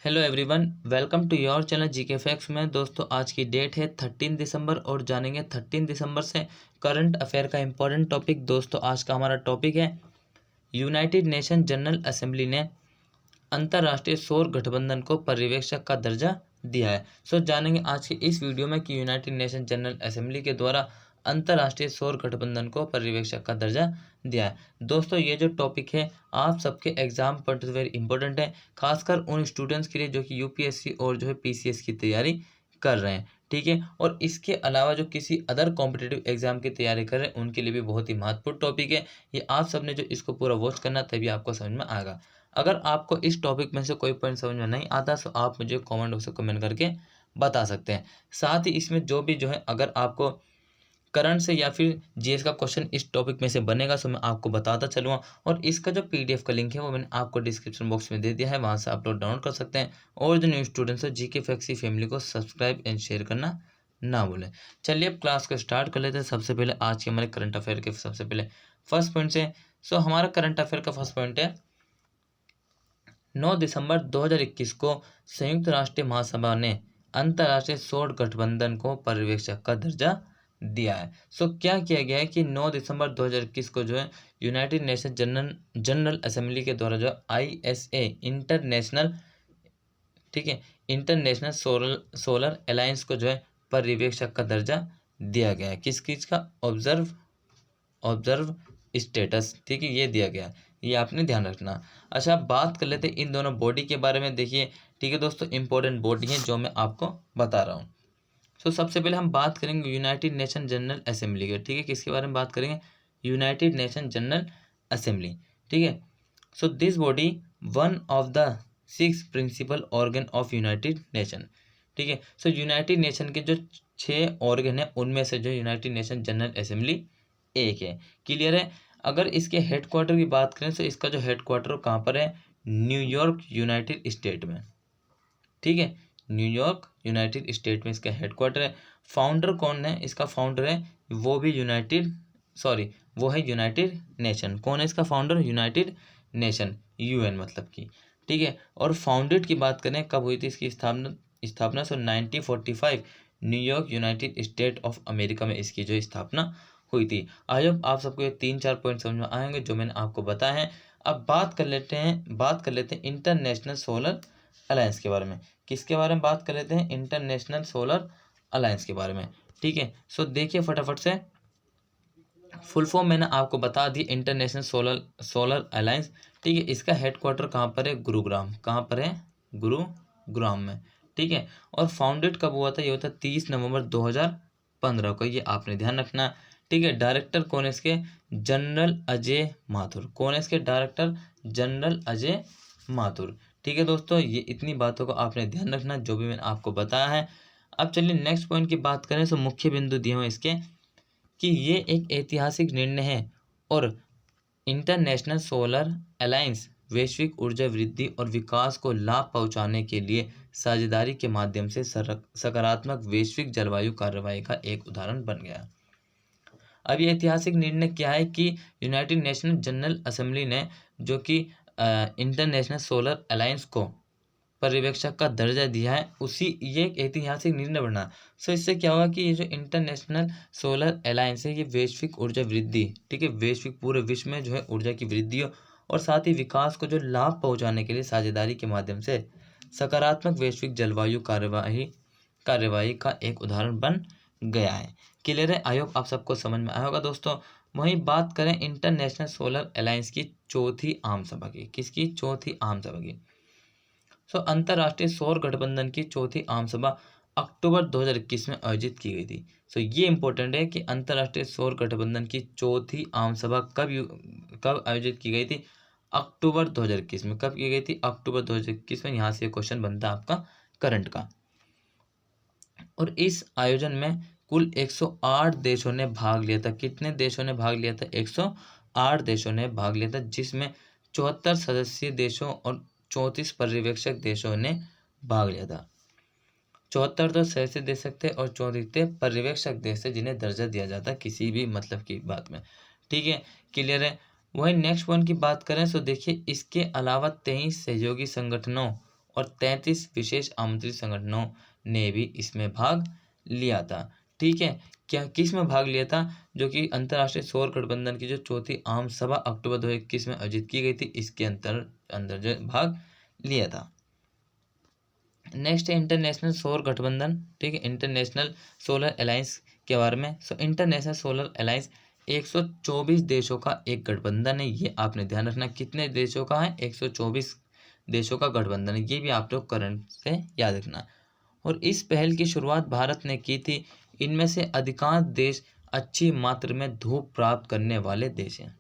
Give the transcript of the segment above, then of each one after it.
Hello everyone, welcome to your channel GK facts में। दोस्तों आज की डेट है 13 दिसंबर और जानेंगे 13 दिसंबर से करंट अफेयर का इम्पोर्टेंट टॉपिक। दोस्तों आज का हमारा टॉपिक है यूनाइटेड नेशन जनरल असेंबली ने अंतर्राष्ट्रीय सौर गठबंधन को पर्यवेक्षक का दर्जा दिया है। जानेंगे आज की इस वीडियो में कि यूनाइटेड नेशन जनरल असेंबली के द्वारा अंतर्राष्ट्रीय सौर गठबंधन को पर्यवेक्षक का दर्जा दिया है। दोस्तों ये जो टॉपिक है आप सबके एग्जाम पॉइंट वेरी इंपॉर्टेंट है, खासकर उन स्टूडेंट्स के लिए जो कि यूपीएससी और जो है पीसीएस की तैयारी कर रहे हैं, ठीक है। और इसके अलावा जो किसी अदर कॉम्पिटिटिव एग्जाम की तैयारी कर रहे हैं उनके लिए भी बहुत ही महत्वपूर्ण टॉपिक है। ये आप सबने जो इसको पूरा वॉच करना तभी आपको समझ में आएगा। अगर आपको इस टॉपिक में से कोई पॉइंट समझ में नहीं आता तो आप मुझे कमेंट बॉक्स में कमेंट करके बता सकते हैं। साथ ही इसमें जो भी जो है अगर आपको करंट से या फिर जीएस का क्वेश्चन इस टॉपिक में से बनेगा तो मैं आपको बताता चलूँगा। और इसका जो पीडीएफ का लिंक है वो मैंने आपको डिस्क्रिप्शन बॉक्स में दे दिया है, वहाँ से आप लोग डाउनलोड कर सकते हैं। और जो न्यू स्टूडेंट्स है जीके फैक्ट्स फैमिली को सब्सक्राइब एंड शेयर करना ना भूलें। चलिए अब क्लास को स्टार्ट कर लेते हैं। सबसे पहले आज के हमारे करंट अफेयर के सबसे पहले फर्स्ट पॉइंट से। हमारा करंट अफेयर का फर्स्ट पॉइंट है 9 दिसंबर 2021 को संयुक्त राष्ट्र महासभा ने अंतर्राष्ट्रीय सौर गठबंधन को पर्यवेक्षक का दर्जा दिया है। क्या किया गया है कि 9 दिसंबर 2021 को जो है यूनाइटेड नेशन जनरल असेंबली के द्वारा जो आईएसए इंटरनेशनल, ठीक है, इंटरनेशनल सोलर अलायंस को जो है पर्यवेक्षक का दर्जा दिया गया है। किस चीज़ का? ऑब्जर्व स्टेटस, ठीक है, ये दिया गया है, ये आपने ध्यान रखना। अच्छा बात कर लेते हैं इन दोनों बॉडी के बारे में। देखिए ठीक है दोस्तों, इंपॉर्टेंट बॉडी है जो मैं आपको बता रहा हूँ। सबसे पहले हम बात करेंगे यूनाइटेड नेशन जनरल असेंबली के, ठीक है। किसके बारे में बात करेंगे? यूनाइटेड नेशन जनरल असेंबली, ठीक है। This body one of the 6 principal organ of United Nation, ठीक है। यूनाइटेड नेशन के जो 6 ऑर्गन है उनमें से जो यूनाइटेड नेशन जनरल असेंबली एक है। क्लियर है? अगर इसके हेडक्वार्टर की बात करें तो इसका जो हेडक्वार्टर कहाँ पर है? न्यूयॉर्क यूनाइटेड स्टेट में, ठीक है। न्यूयॉर्क यूनाइटेड स्टेट में इसका हेडक्वार्टर है। फाउंडर कौन है? इसका फाउंडर है वो भी वो है यूनाइटेड नेशन। कौन है इसका फाउंडर? यूनाइटेड नेशन, यूएन मतलब की, ठीक है। और फाउंडेड की बात करें कब हुई थी इसकी स्थापना? 1945 New York United state of America में इसकी जो स्थापना हुई थी। आई होप आप सबको ये 3-4 पॉइंट समझ में आएंगे जो मैंने आपको बताया है। अब बात कर लेते हैं इंटरनेशनल सोलर अलायंस के बारे में। किसके बारे में बात कर लेते हैं? इंटरनेशनल सोलर अलायंस के बारे में, ठीक है। देखिए फटाफट से फुल फॉर्म मैंने आपको बता दी, इंटरनेशनल सोलर अलायंस, ठीक है। इसका हेडक्वार्टर कहाँ पर है? गुरुग्राम। कहाँ पर है? गुरुग्राम में, ठीक है। और फाउंडेड कब हुआ था? ये हुआ था 30 नवंबर 2015 को, ये आपने ध्यान रखना, ठीक है। डायरेक्टर कौन है इसके? जनरल अजय माथुर। कौन है इसके डायरेक्टर? जनरल अजय माथुर, ठीक है दोस्तों। ये इतनी बातों को आपने ध्यान रखना जो भी मैंने आपको बताया है। अब चलिए नेक्स्ट पॉइंट की बात करें मुख्य बिंदु दिए हुए इसके कि ये एक ऐतिहासिक निर्णय है और इंटरनेशनल सोलर अलायंस वैश्विक ऊर्जा वृद्धि और विकास को लाभ पहुंचाने के लिए साझेदारी के माध्यम से सकारात्मक वैश्विक जलवायु कार्रवाई का एक उदाहरण बन गया। अब ये ऐतिहासिक निर्णय क्या है कि यूनाइटेड नेशन जनरल असेंबली ने जो कि इंटरनेशनल सोलर अलायंस को पर्यवेक्षक का दर्जा दिया है, ये एक ऐतिहासिक निर्णय बना। इससे क्या होगा कि ये जो इंटरनेशनल सोलर अलायंस है ये वैश्विक ऊर्जा वृद्धि, ठीक है, वैश्विक पूरे विश्व में जो है ऊर्जा की वृद्धि हो और साथ ही विकास को जो लाभ पहुंचाने के लिए साझेदारी के माध्यम से सकारात्मक वैश्विक जलवायु कार्यवाही का एक उदाहरण बन गया है। क्लियर है? आई होप आप सबको समझ में आया होगा दोस्तों। वहीं बात करें इंटरनेशनल सोलर अलायंस की चौथी आम सभा की। किसकी? चौथी आम सभा की। अंतर्राष्ट्रीय सौर गठबंधन की चौथी आम सभा अक्टूबर 2021 में आयोजित की गई थी। ये इंपॉर्टेंट है कि अंतर्राष्ट्रीय सौर गठबंधन की चौथी आम सभा कब आयोजित की गई थी? अक्टूबर 2021 में। कब की गई थी? अक्टूबर 2021 में। यहाँ से क्वेश्चन बनता है आपका करंट का। और इस आयोजन में कुल 108 देशों ने भाग लिया था। कितने देशों ने भाग लिया था? 108 देशों ने भाग लिया था, जिसमें 74 सदस्यीय देशों और 34 पर्यवेक्षक देशों ने भाग लिया था। 74 तो सदस्य दे सकते और 34 पर्यवेक्षक देश थे जिन्हें दर्जा दिया जाता किसी भी मतलब की बात में, ठीक है। क्लियर है? वहीं नेक्स्ट पॉइंट की बात करें देखिए इसके अलावा 23 सहयोगी संगठनों और 33 विशेष आमंत्रित संगठनों ने भी इसमें भाग लिया था। ठीक है, क्या किस में भाग लिया था? जो कि अंतर्राष्ट्रीय सौर गठबंधन की जो चौथी आम सभा अक्टूबर 2021 में आयोजित की गई थी, इसके अंदर जो भाग लिया था। नेक्स्ट है इंटरनेशनल सौर गठबंधन। ठीक है, इंटरनेशनल सोलर अलायंस के बारे में। इंटरनेशनल सोलर अलायंस 124 देशों का एक गठबंधन है। ये आपने ध्यान रखना, कितने देशों का है? 124 देशों का गठबंधन है। ये भी आप लोग करंट से याद रखना। और इस पहल की शुरुआत भारत ने की थी। इनमें से अधिकांश देश अच्छी मात्रा में धूप प्राप्त करने वाले देश हैं।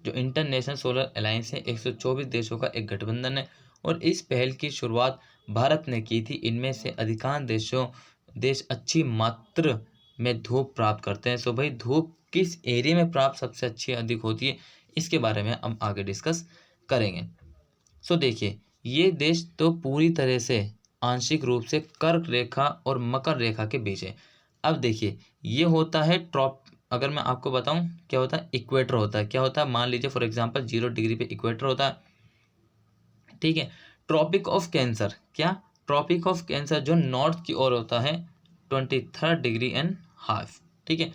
जो इंटरनेशनल सोलर अलायंस है 124 देशों का एक गठबंधन है और इस पहल की शुरुआत भारत ने की थी। इनमें से अधिकांश देश अच्छी मात्रा में धूप प्राप्त करते हैं। सो भाई, धूप किस एरिया में प्राप्त सबसे अच्छी अधिक होती है, इसके बारे में हम आगे डिस्कस करेंगे। सो देखिए, ये देश तो पूरी तरह से आंशिक रूप से कर्क रेखा और मकर रेखा के बीच है। अब देखिए, ये होता है अगर मैं आपको बताऊं क्या होता है, इक्वेटर होता है। क्या होता है? मान लीजिए फॉर एग्जांपल 0 डिग्री पे इक्वेटर होता है। ठीक है, ट्रॉपिक ऑफ कैंसर, क्या? ट्रॉपिक ऑफ कैंसर जो नॉर्थ की ओर होता है 23.5 डिग्री। ठीक है,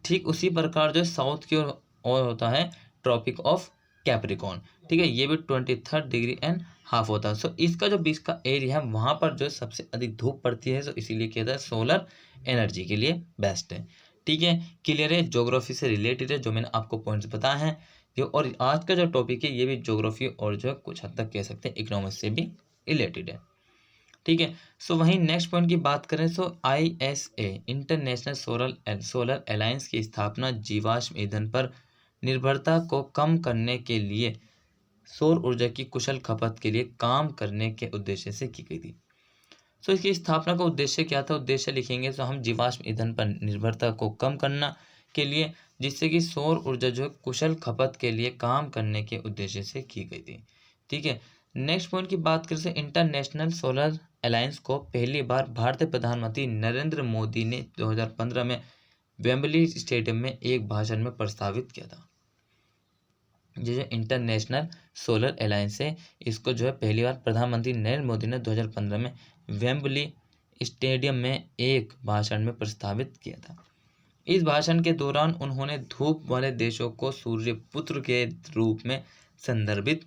ठीक उसी प्रकार जो साउथ की ओर होता है ट्रॉपिक ऑफ कैप्रिकॉर्न। ठीक है, ये भी 23.5 डिग्री होता है। सो इसका जो बीच का एरिया है वहां पर जो सबसे अधिक धूप पड़ती है, सो इसीलिए कहता है सोलर एनर्जी के लिए बेस्ट है। ठीक है, क्लियर है? ज्योग्राफी से रिलेटेड है जो मैंने आपको पॉइंट्स बताए हैं। जो और आज का जो टॉपिक है ये भी ज्योग्राफी और जो है कुछ हद तक कह सकते हैं इकोनॉमिक्स से भी रिलेटेड है। ठीक है, सो वहीं नेक्स्ट पॉइंट की बात करें तो ISA इंटरनेशनल सोलर अलायंस की स्थापना जीवाश्म ईंधन पर निर्भरता को कम करने के लिए सौर ऊर्जा की कुशल खपत के लिए काम करने के उद्देश्य से की गई थी। सो इसकी स्थापना का उद्देश्य क्या था? उद्देश्य लिखेंगे तो हम जीवाश्म ईंधन पर निर्भरता को कम करना के लिए, जिससे कि सौर ऊर्जा जो है कुशल खपत के लिए काम करने के उद्देश्य से की गई थी। ठीक है, नेक्स्ट पॉइंट की बात करें तो इंटरनेशनल सोलर अलायंस को पहली बार भारतीय प्रधानमंत्री नरेंद्र मोदी ने 2015 में वेम्बली स्टेडियम में एक भाषण में प्रस्तावित किया था। ये जो इंटरनेशनल सोलर अलायंस है, इसको जो है पहली बार प्रधानमंत्री नरेंद्र मोदी ने 2015 में वेम्बली स्टेडियम में एक भाषण में प्रस्तावित किया था। इस भाषण के दौरान उन्होंने धूप वाले देशों को सूर्य पुत्र के रूप में संदर्भित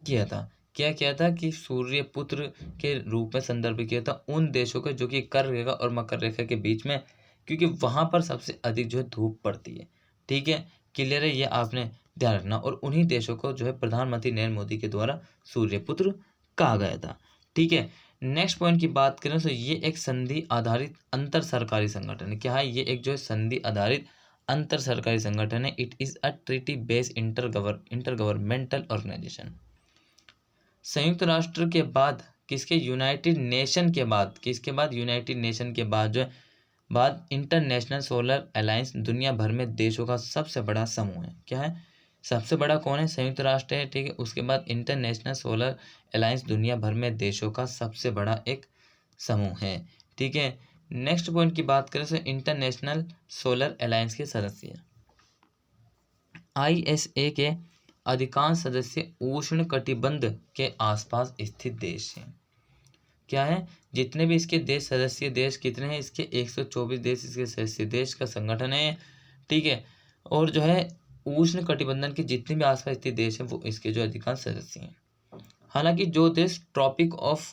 किया था। क्या किया था? कि सूर्य पुत्र के रूप में संदर्भित किया था उन देशों को जो कि कर्क रेखा और मकर रेखा के बीच में, क्योंकि वहां पर सबसे अधिक जो है धूप पड़ती है। ठीक है, क्लियर है? ये आपने ध्यान रखना। और उन्हीं देशों को जो है प्रधानमंत्री नरेंद्र मोदी के द्वारा सूर्य पुत्र कहा गया था। ठीक है, नेक्स्ट पॉइंट की बात करें तो ये एक संधि आधारित अंतर सरकारी संगठन है। क्या है? ये एक जो है संधि आधारित अंतर सरकारी संगठन है। It is a treaty based intergovernmental organisation. संयुक्त राष्ट्र के बाद किसके? यूनाइटेड नेशन के बाद, किसके बाद? यूनाइटेड नेशन के बाद जो है बाद इंटरनेशनल सोलर अलायंस दुनिया भर में देशों का सबसे बड़ा समूह है। क्या है? सबसे बड़ा कौन है? संयुक्त राष्ट्र है। ठीक है, उसके बाद इंटरनेशनल सोलर अलायंस दुनिया भर में देशों का सबसे बड़ा एक समूह है। ठीक है, नेक्स्ट पॉइंट की बात करें तो इंटरनेशनल सोलर अलायंस के सदस्य ISA के अधिकांश सदस्य उष्ण कटिबंध के आसपास स्थित देश हैं। क्या है? जितने भी इसके देश सदस्य देश कितने हैं? इसके 124 देश इसके सदस्य देश का संगठन है। ठीक है, और जो है उष्ण कटिबंधन के जितने भी आसपास स्थित देश हैं वो इसके जो अधिकांश सदस्य हैं। हालांकि जो देश ट्रॉपिक ऑफ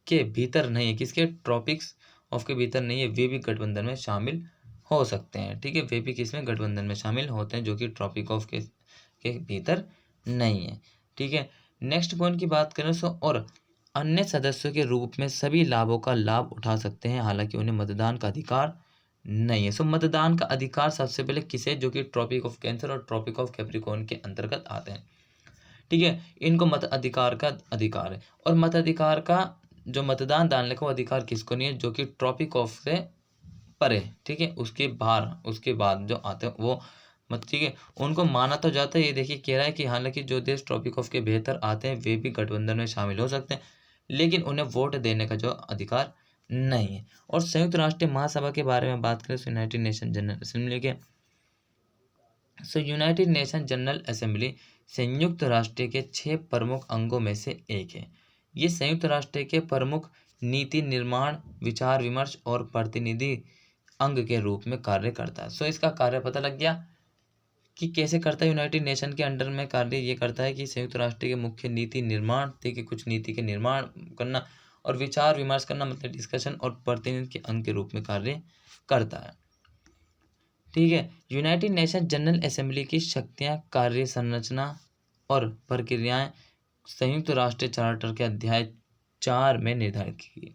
के भीतर नहीं है, किसके? ट्रॉपिक्स ऑफ के भीतर नहीं है, वे भी गठबंधन में शामिल हो सकते हैं। ठीक है, वे भी किसमें? गठबंधन में शामिल होते हैं जो कि ट्रॉपिक ऑफ के भीतर नहीं है। ठीक है, नेक्स्ट पॉइंट की बात करें तो और अन्य सदस्यों के रूप में सभी लाभों का लाभ उठा सकते हैं, हालांकि उन्हें मतदान का अधिकार नहीं है। सो मतदान का अधिकार सबसे पहले किसे? जो कि ट्रॉपिक ऑफ कैंसर और ट्रॉपिक ऑफ कैप्रिकॉर्न के अंतर्गत आते हैं। ठीक है, इनको मत अधिकार का अधिकार है। और मताधिकार का जो मतदान डालने का वो अधिकार किसको नहीं है? जो कि ट्रॉपिक ऑफ से परे। ठीक है, उसके बाहर उसके बाद जो आते हैं वो मत, ठीक है, उनको माना तो जाता है। ये देखिए कह रहा है कि हालांकि जो देश ट्रॉपिक ऑफ के बेहतर आते हैं वे भी गठबंधन में शामिल हो सकते हैं, लेकिन उन्हें वोट देने का जो अधिकार नहीं है। और संयुक्त राष्ट्र महासभा के बारे में बात करें तो यूनाइटेड नेशन जनरल असेंबली के यूनाइटेड नेशन जनरल असेंबली संयुक्त राष्ट्र के 6 प्रमुख अंगों में से एक है। ये संयुक्त राष्ट्र के प्रमुख नीति निर्माण, विचार विमर्श और प्रतिनिधि अंग के रूप में कार्य करता है। सो इसका कार्य पता लग गया कि कैसे करता है। यूनाइटेड नेशन के अंडर में कार्य ये करता है कि संयुक्त राष्ट्र के मुख्य नीति निर्माण, ठीक है, कुछ नीति के निर्माण करना और विचार विमर्श करना, मतलब डिस्कशन, और प्रतिनिधि के अंग के रूप में कार्य करता है। ठीक है। यूनाइटेड नेशन जनरल असेंबली की शक्तियां, कार्य संरचना और प्रक्रियाएं संयुक्त राष्ट्र चार्टर के अध्याय 4 में निर्धारित की गई।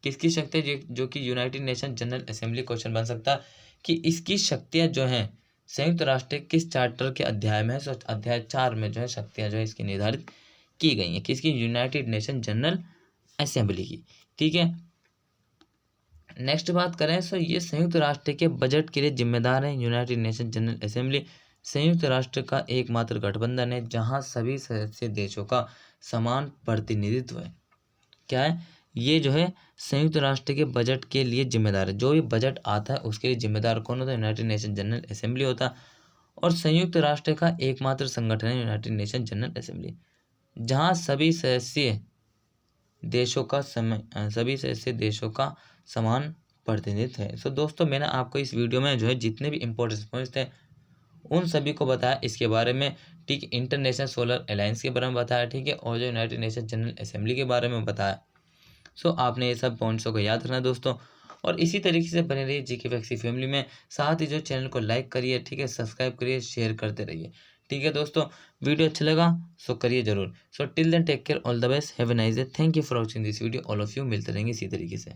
किसकी शक्तियां, जो कि United nation general assembly, question बन सकता है कि इसकी शक्तियां जो हैं संयुक्त राष्ट्र किस चार्टर के अध्याय में है। सो अध्याय 4 में जो है शक्तियां जो है इसकी निर्धारित की गई हैं। किसकी? यूनाइटेड नेशन जनरल असेंबली की। ठीक है। नेक्स्ट बात करें तो ये संयुक्त राष्ट्र के बजट के लिए जिम्मेदार है। यूनाइटेड नेशन जनरल असेंबली संयुक्त राष्ट्र का एकमात्र गठबंधन है जहां सभी सदस्य देशों का समान प्रतिनिधित्व है। क्या है? ये जो है संयुक्त राष्ट्र के बजट के लिए जिम्मेदार है। जो भी बजट आता है उसके लिए जिम्मेदार कौन होता है? यूनाइटेड नेशन जनरल असेंबली होता है। और संयुक्त राष्ट्र का एकमात्र संगठन है यूनाइटेड नेशन जनरल असेंबली, जहां सभी सदस्य देशों का समान प्रतिनिधित्व है। सो दोस्तों, मैंने आपको इस वीडियो में जो है जितने भी इंपॉर्टेंट पॉइंट्स थे उन सभी को बताया इसके बारे में। ठीक है। इंटरनेशनल सोलर अलायंस के बारे में बताया, ठीक है, और जो यूनाइटेड नेशन जनरल असेंबली के बारे में बताया। सो आपने ये सब पॉइंट्सों को याद रखना दोस्तों, और इसी तरीके से बने रहिए जीके फैक्सी फैमिली में। साथ ही जो चैनल को लाइक करिए, ठीक है, सब्सक्राइब करिए, शेयर करते रहिए। ठीक है दोस्तों, वीडियो अच्छा लगा सो करिए जरूर। So till then take care, all the best, have a nice day, thank you for watching this video all of you. मिलते रहेंगे इसी तरीके से।